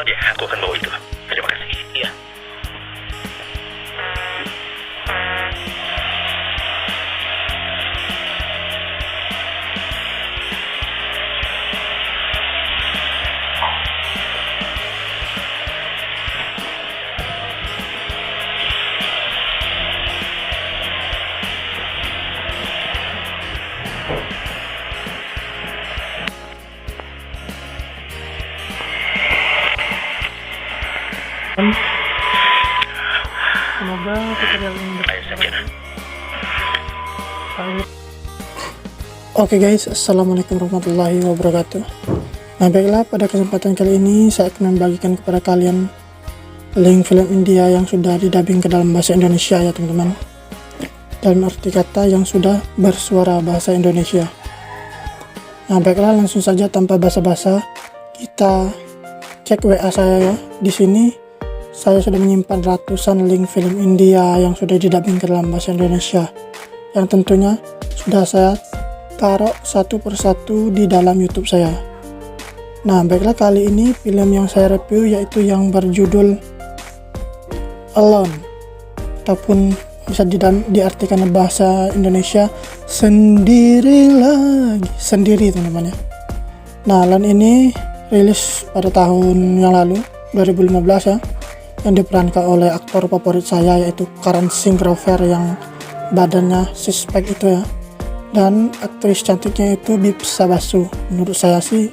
aja, aku akan bawa itu. Terima kasih. Iya. Semoga tutorial ini Ayo saja. Oke guys, assalamualaikum warahmatullahi wabarakatuh. Nah baiklah, pada kesempatan kali ini saya akan membagikan kepada kalian link film India yang sudah didubbing ke dalam bahasa Indonesia ya teman-teman. Dalam arti kata yang sudah bersuara bahasa Indonesia. Nah baiklah, langsung saja tanpa basa-basa kita cek WA saya ya. Di sini saya sudah menyimpan ratusan link film India yang sudah didubbing ke dalam bahasa Indonesia, yang tentunya sudah saya taruh satu persatu di dalam YouTube saya. Nah baiklah, kali ini film yang saya review yaitu yang berjudul Alone, ataupun bisa diartikan bahasa Indonesia sendiri lagi, sendiri teman-teman ya. Nah Alone ini rilis pada tahun yang lalu 2015 ya, yang diperankan oleh aktor favorit saya yaitu Karan Singh Grover yang badannya suspek itu ya, dan aktris cantiknya itu Bipsa Basu. Menurut saya sih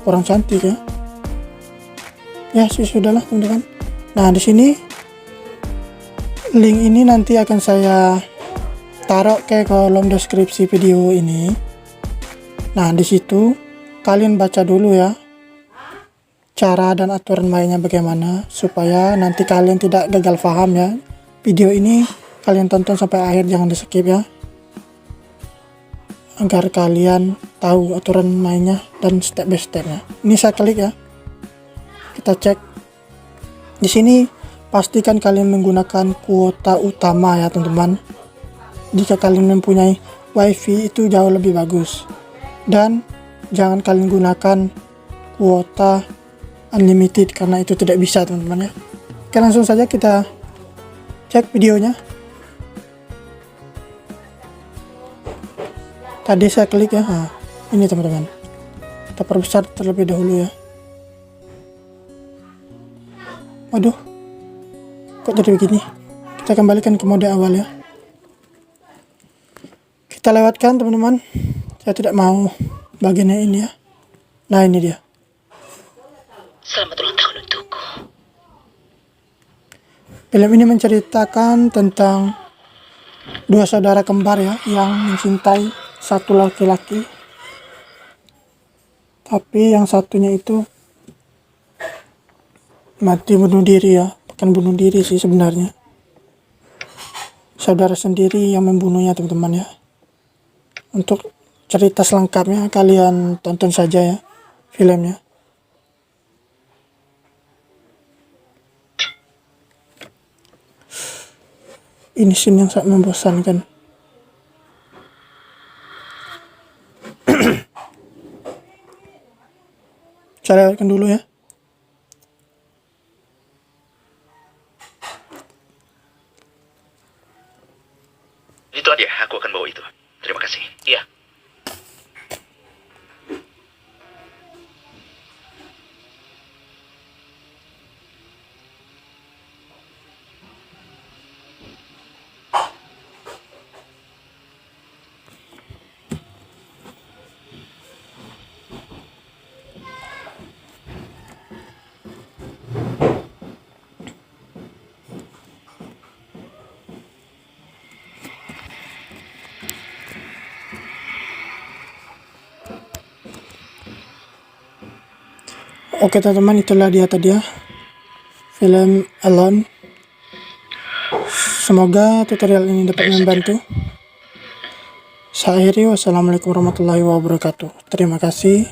kurang cantik ya sih, sudahlah teman-teman. Nah di sini link ini nanti akan saya taruh ke kolom deskripsi video ini. Nah di situ kalian baca dulu ya cara dan aturan mainnya bagaimana, supaya nanti kalian tidak gagal paham ya. Video ini kalian tonton sampai akhir, jangan di skip ya, agar kalian tahu aturan mainnya dan step by stepnya. Ini saya klik ya, kita cek. Di sini pastikan kalian menggunakan kuota utama ya teman-teman. Jika kalian mempunyai wifi itu jauh lebih bagus, dan jangan kalian gunakan kuota unlimited karena itu tidak bisa teman-teman ya. Oke, langsung saja kita cek videonya. Tadi saya klik ya, nah, ini teman-teman, kita perbesar terlebih dahulu ya. Waduh, kok jadi begini? Kita kembalikan ke mode awal ya. Kita lewatkan teman-teman, saya tidak mau bagiannya ini ya. Nah ini dia. Selamat ulang tahun untukku. Film ini menceritakan tentang dua saudara kembar ya, yang mencintai satu laki-laki, tapi yang satunya itu mati bunuh diri ya. Bukan bunuh diri sih sebenarnya, saudara sendiri yang membunuhnya teman-teman ya. Untuk cerita selengkapnya kalian tonton saja ya filmnya. Ini scene yang sangat membosankan. Saya lewatkan dulu ya. Itu aja, aku akan bawa itu. Terima kasih. Iya. Oke teman-teman, itulah dia tadi ya film Alone. Semoga tutorial ini dapat membantu. Saya akhiri, wassalamualaikum warahmatullahi wabarakatuh. Terima kasih.